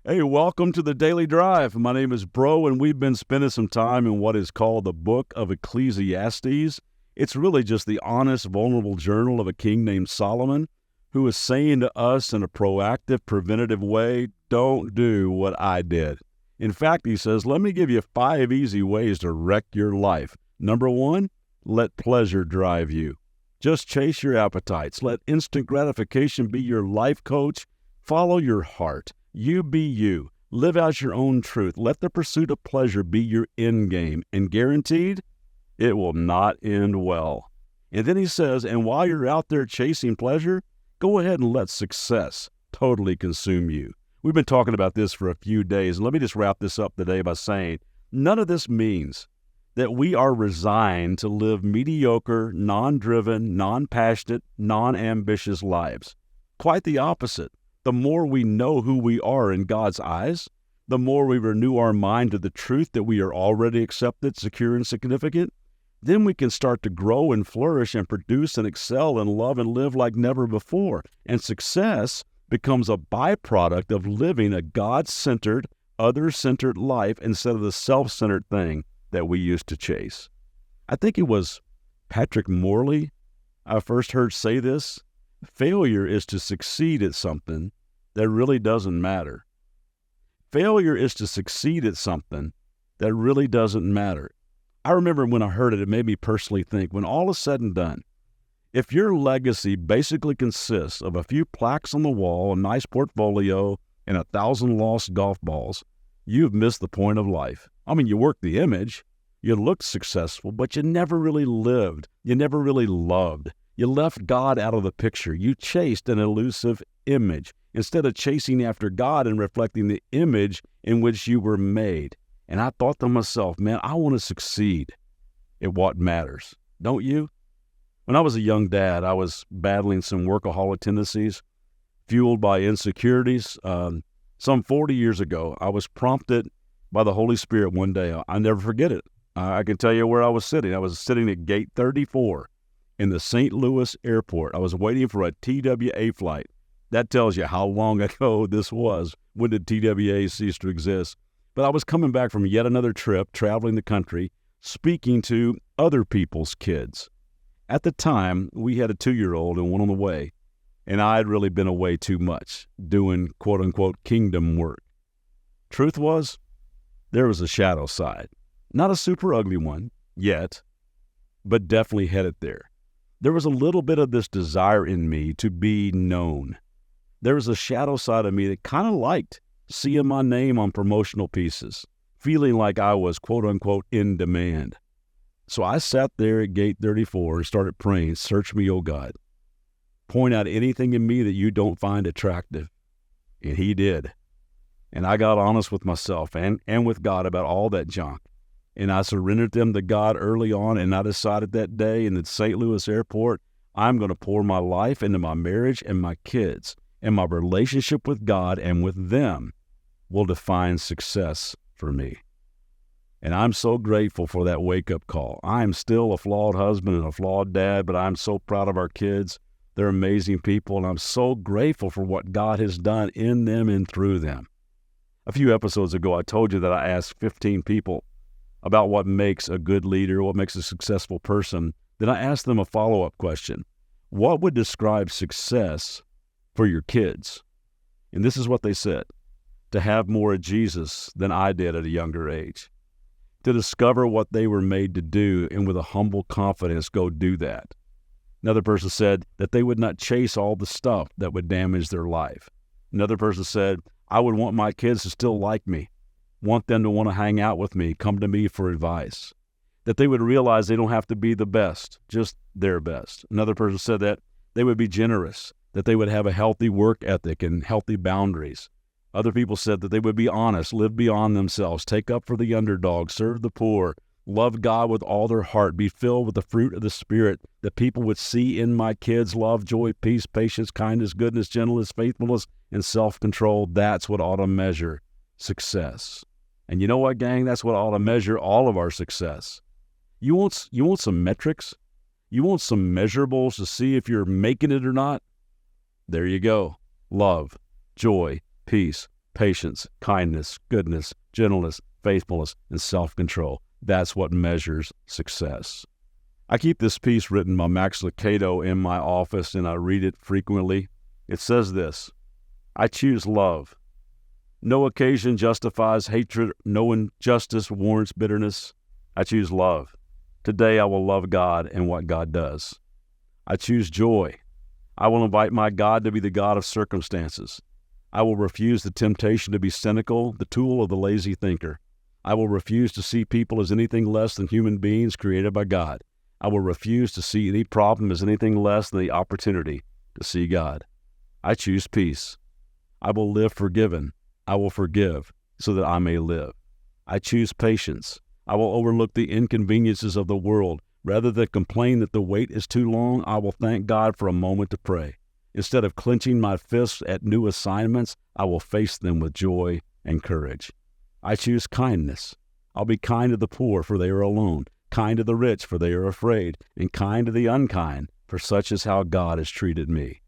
Hey, welcome to the Daily Drive. My name is Breaux, and we've been spending some time in what is called the Book of Ecclesiastes. It's really just the honest, vulnerable journal of a king named Solomon, who is saying to us in a proactive, preventative way, don't do what I did. In fact, he says, let me give you 5 easy ways to wreck your life. Number 1, let pleasure drive you. Just chase your appetites. Let instant gratification be your life coach. Follow your heart. You be you. Live out your own truth. Let the pursuit of pleasure be your end game. And guaranteed, it will not end well. And then he says, and while you're out there chasing pleasure, go ahead and let success totally consume you. We've been talking about this for a few days, and let me just wrap this up today by saying, none of this means that we are resigned to live mediocre, non-driven, non-passionate, non-ambitious lives. Quite the opposite. The more we know who we are in God's eyes, the more we renew our mind to the truth that we are already accepted, secure, and significant, then we can start to grow and flourish and produce and excel and love and live like never before. And success becomes a byproduct of living a God-centered, other-centered life instead of the self-centered thing that we used to chase. I think it was Patrick Morley I first heard say this. Failure is to succeed at something that really doesn't matter. Failure is to succeed at something that really doesn't matter. I remember when I heard it, it made me personally think, when all is said and done, if your legacy basically consists of a few plaques on the wall, a nice portfolio, and 1,000 lost golf balls, you've missed the point of life. I mean, you worked the image, you looked successful, but you never really lived. You never really loved. You left God out of the picture. You chased an elusive image instead of chasing after God and reflecting the image in which you were made. And I thought to myself, man, I want to succeed at what matters. Don't you? When I was a young dad, I was battling some workaholic tendencies fueled by insecurities. Some 40 years ago, I was prompted by the Holy Spirit one day. I'll never forget it. I can tell you where I was sitting. I was sitting at gate 34 in the St. Louis airport. I was waiting for a TWA flight. That tells you how long ago this was. When did TWA cease to exist? But I was coming back from yet another trip, traveling the country, speaking to other people's kids. At the time, we had a 2-year-old and one on the way, and I had really been away too much, doing quote-unquote kingdom work. Truth was, there was a shadow side. Not a super ugly one, yet, but definitely headed there. There was a little bit of this desire in me to be known. There was a shadow side of me that kind of liked seeing my name on promotional pieces, feeling like I was quote-unquote in demand. So I sat there at gate 34 and started praying, search me, O God. Point out anything in me that you don't find attractive. And he did. And I got honest with myself and with God about all that junk. And I surrendered them to God early on, and I decided that day in the St. Louis airport, I'm going to pour my life into my marriage and my kids, and my relationship with God and with them will define success for me. And I'm so grateful for that wake-up call. I'm still a flawed husband and a flawed dad, but I'm so proud of our kids. They're amazing people, and I'm so grateful for what God has done in them and through them. A few episodes ago, I told you that I asked 15 people about what makes a good leader, what makes a successful person. Then I asked them a follow-up question. What would describe success for your kids? And this is what they said. To have more of Jesus than I did at a younger age. To discover what they were made to do and with a humble confidence go do that. Another person said that they would not chase all the stuff that would damage their life. Another person said, I would want my kids to still like me, want them to want to hang out with me, come to me for advice. That they would realize they don't have to be the best, just their best. Another person said that they would be generous, that they would have a healthy work ethic and healthy boundaries. Other people said that they would be honest, live beyond themselves, take up for the underdog, serve the poor, love God with all their heart, be filled with the fruit of the Spirit, that people would see in my kids love, joy, peace, patience, kindness, goodness, gentleness, faithfulness, and self-control. That's what ought to measure success. And you know what, gang? That's what ought to measure all of our success. You want some metrics? You want some measurables to see if you're making it or not? There you go. Love, joy, peace, patience, kindness, goodness, gentleness, faithfulness, and self-control. That's what measures success. I keep this piece written by Max Lucado in my office, and I read it frequently. It says this: I choose love. No occasion justifies hatred. No injustice warrants bitterness. I choose love. Today I will love God and what God does. I choose joy. I will invite my God to be the God of circumstances. I will refuse the temptation to be cynical, the tool of the lazy thinker. I will refuse to see people as anything less than human beings created by God. I will refuse to see any problem as anything less than the opportunity to see God. I choose peace. I will live forgiven. I will forgive so that I may live. I choose patience. I will overlook the inconveniences of the world. Rather than complain that the wait is too long, I will thank God for a moment to pray. Instead of clenching my fists at new assignments, I will face them with joy and courage. I choose kindness. I'll be kind to the poor, for they are alone, kind to the rich, for they are afraid, and kind to the unkind, for such is how God has treated me.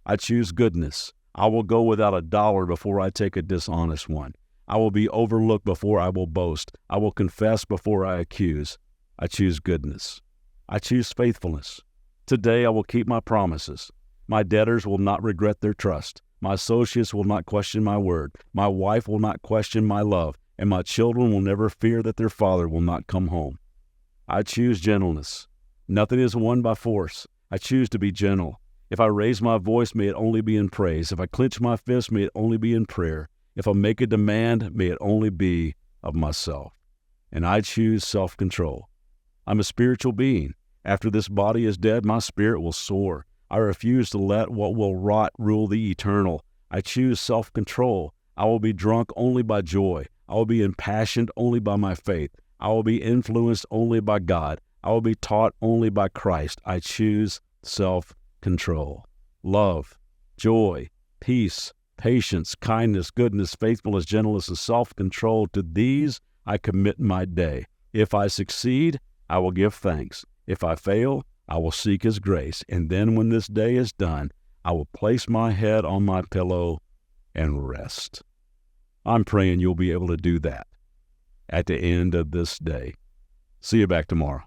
I choose goodness. I will go without $1 before I take a dishonest one. I will be overlooked before I will boast. I will confess before I accuse. I choose goodness. I choose faithfulness. Today I will keep my promises. My debtors will not regret their trust. My associates will not question my word. My wife will not question my love. And my children will never fear that their father will not come home. I choose gentleness. Nothing is won by force. I choose to be gentle. If I raise my voice, may it only be in praise. If I clench my fist, may it only be in prayer. If I make a demand, may it only be of myself. And I choose self-control. I'm a spiritual being. After this body is dead, my spirit will soar. I refuse to let what will rot rule the eternal. I choose self-control. I will be drunk only by joy. I will be impassioned only by my faith. I will be influenced only by God. I will be taught only by Christ. I choose self-control. Love, joy, peace, patience, kindness, goodness, faithfulness, gentleness, and self-control. To these I commit my day. If I succeed, I will give thanks. If I fail, I will seek His grace. And then when this day is done, I will place my head on my pillow and rest. I'm praying you'll be able to do that at the end of this day. See you back tomorrow.